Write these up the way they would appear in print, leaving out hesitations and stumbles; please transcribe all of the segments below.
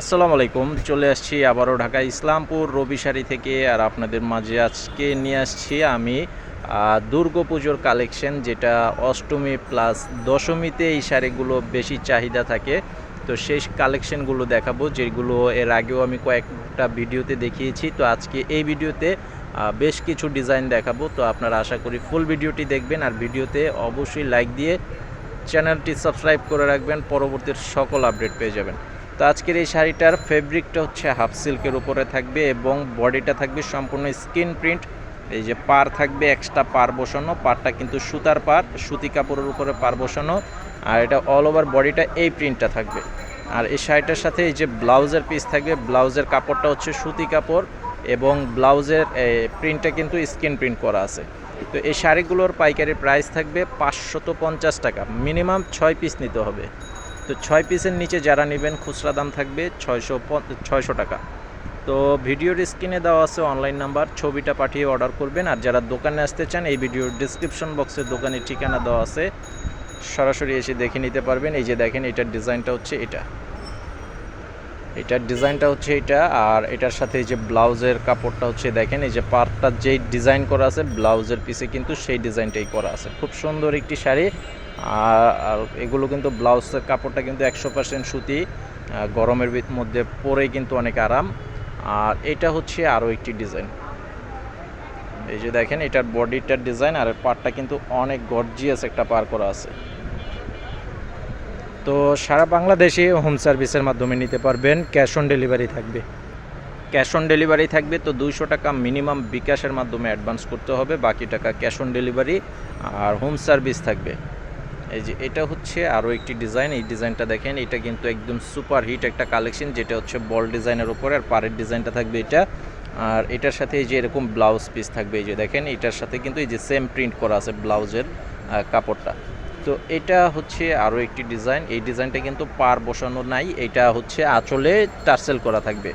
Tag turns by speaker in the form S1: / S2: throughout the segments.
S1: আসসালামু আলাইকুম। চলে আসছি আবারও ঢাকা ইসলামপুর রবি শাড়ি থেকে। আর আপনাদের মাঝে আজকে নিয়ে আসছি আমি দুর্গাপুজোর কালেকশন, যেটা অষ্টমী প্লাস দশমীতে এই শাড়িগুলো বেশি চাহিদা থাকে। তো সেই কালেকশনগুলো দেখাবো, যেগুলো এর আগেও আমি কয়েকটা ভিডিওতে দেখিয়েছি। তো আজকে এই ভিডিওতে বেশ কিছু ডিজাইন দেখাবো। তো আপনারা আশা করি ফুল ভিডিওটি দেখবেন, আর ভিডিওতে অবশ্যই লাইক দিয়ে চ্যানেলটি সাবস্ক্রাইব করে রাখবেন, পরবর্তীর সকল আপডেট পেয়ে যাবেন। তো আজকের এই শাড়িটার ফেব্রিকটা হচ্ছে হাফ সিল্কের উপরে থাকবে এবং বডিটা থাকবে সম্পূর্ণ স্কিন প্রিন্ট। এই যে পার থাকবে, এক্সট্রা পার বসানো, পারটা কিন্তু সুতার পার, সুতি কাপড়ের উপরে পার বসানো। আর এটা অল ওভার বডিটা এই প্রিন্টটা থাকবে। আর এই শাড়িটার সাথে এই যে ব্লাউজের পিস থাকবে, ব্লাউজের কাপড়টা হচ্ছে সুতি কাপড় এবং ব্লাউজের প্রিন্টটা কিন্তু স্কিন প্রিন্ট করা আছে। তো এই শাড়িগুলোর পাইকারি প্রাইস থাকবে 550 টাকা, মিনিমাম 6 পিস নিতে হবে। তো 6 পিসের নিচে যারা নেবেন খুচরা দাম থাকবে 600 টাকা। তো ভিডিওর স্ক্রিনে দেওয়া আছে অনলাইন নাম্বার, ছবিটা পাঠিয়ে অর্ডার করবেন। আর যারা দোকানে আসতে চান, এই ভিডিওর ডিসক্রিপশন বক্সে দোকানের ঠিকানা দেওয়া আছে, সরাসরি এসে দেখে নিতে পারবেন। এই যে দেখেন, এটার ডিজাইনটা হচ্ছে এটা, আর এটার সাথে এই যে ব্লাউজের কাপড়টা হচ্ছে দেখেন, এই যে পার্টটা যেই ডিজাইন করা আছে ব্লাউজের পিসে কিন্তু সেই ডিজাইনটাই করা আছে। খুব সুন্দর একটি শাড়ি। আর এগুলো কিন্তু ব্লাউজের কাপড়টা কিন্তু 100% সুতি, গরমের মধ্যে পরে কিন্তু অনেক আরাম। আর এটা হচ্ছে আরও একটি ডিজাইন, এই যে দেখেন, এটার বডিটার ডিজাইন আর পার্টটা কিন্তু অনেক গর্জিয়াস একটা পার করা আছে। তো সারা বাংলাদেশে হোম সার্ভিসের মাধ্যমে নিতে পারবেন, ক্যাশ অন ডেলিভারি থাকবে। তো 200 টাকা মিনিমাম বিকাশের মাধ্যমে অ্যাডভান্স করতে হবে, বাকি টাকা ক্যাশ অন ডেলিভারি। আর হোম সার্ভিস থাকবে। এই যে এটা হচ্ছে আরও একটি ডিজাইন, এই ডিজাইনটা দেখেন, এটা কিন্তু একদম সুপার হিট একটা কালেকশন, যেটা হচ্ছে বল ডিজাইনের উপরে, আর পাড়ের ডিজাইনটা থাকবে এটা। আর এটার সাথে এই যে এরকম ব্লাউজ পিস থাকবে, এই যে দেখেন, এটার সাথে কিন্তু এই যে সেম প্রিন্ট করা আছে ব্লাউজের কাপড়টা। তো এটা হচ্ছে আরও একটি ডিজাইন, এই ডিজাইনটা কিন্তু পার বসানো নাই, এটা হচ্ছে আঁচলে টার্সেল করা থাকবে।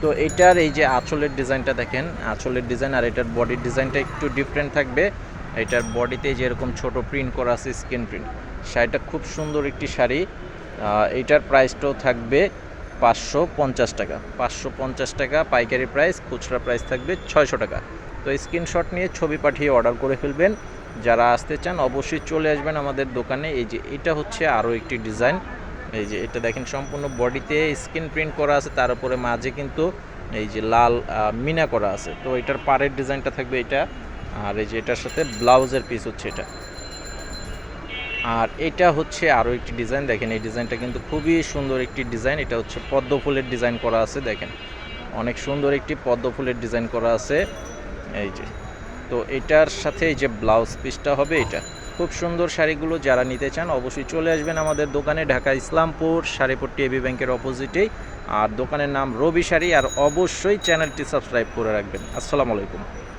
S1: তো এটার এই যে আঁচলের ডিজাইনটা দেখেন, আঁচলের ডিজাইন আর এটার বডির ডিজাইনটা একটু ডিফারেন্ট থাকবে। এটার বডিতে যেরকম ছোট প্রিন্ট করা আছে স্ক্রিন প্রিন্ট। শাড়িটা খুব সুন্দর একটি শাড়ি। এইটার প্রাইসটাও থাকবে 550 টাকা, 550 টাকা পাইকারি প্রাইস, খুচরা প্রাইস থাকবে 600 টাকা। তো স্ক্রিনশট নিয়ে ছবি পাঠিয়ে অর্ডার করে ফেলবেন। যারা আসতে চান অবশ্যই চলে আসবেন আমাদের দোকানে। এই যে এটা হচ্ছে আরও একটি ডিজাইন, এই যে এটা দেখেন, সম্পূর্ণ বডিতে স্ক্রিন প্রিন্ট করা আছে, তার উপরে মাঝে কিন্তু এই যে লাল মিনা করা আছে। তো এটার পাড়ের ডিজাইনটা থাকবে এটা, আর এই যে এটার সাথে ব্লাউজের পিস হচ্ছে এটা। আর এটা হচ্ছে আরও একটি ডিজাইন, দেখেন এই ডিজাইনটা কিন্তু খুবই সুন্দর একটি ডিজাইন, এটা হচ্ছে পদ্ম ফুলের ডিজাইন করা আছে, দেখেন অনেক সুন্দর একটি পদ্ম ফুলের ডিজাইন করা আছে। এই যে, তো এটার সাথে এই যে ব্লাউজ পিসটা হবে এটা। খুব সুন্দর শাড়িগুলো যারা নিতে চান অবশ্যই চলে আসবেন আমাদের দোকানে, ঢাকা ইসলামপুর শাড়িপট্টি এবি ব্যাংকের অপোজিটেই। আর দোকানের নাম রবি শাড়ি। আর অবশ্যই চ্যানেলটি সাবস্ক্রাইব করে রাখবেন। আসসালামু আলাইকুম।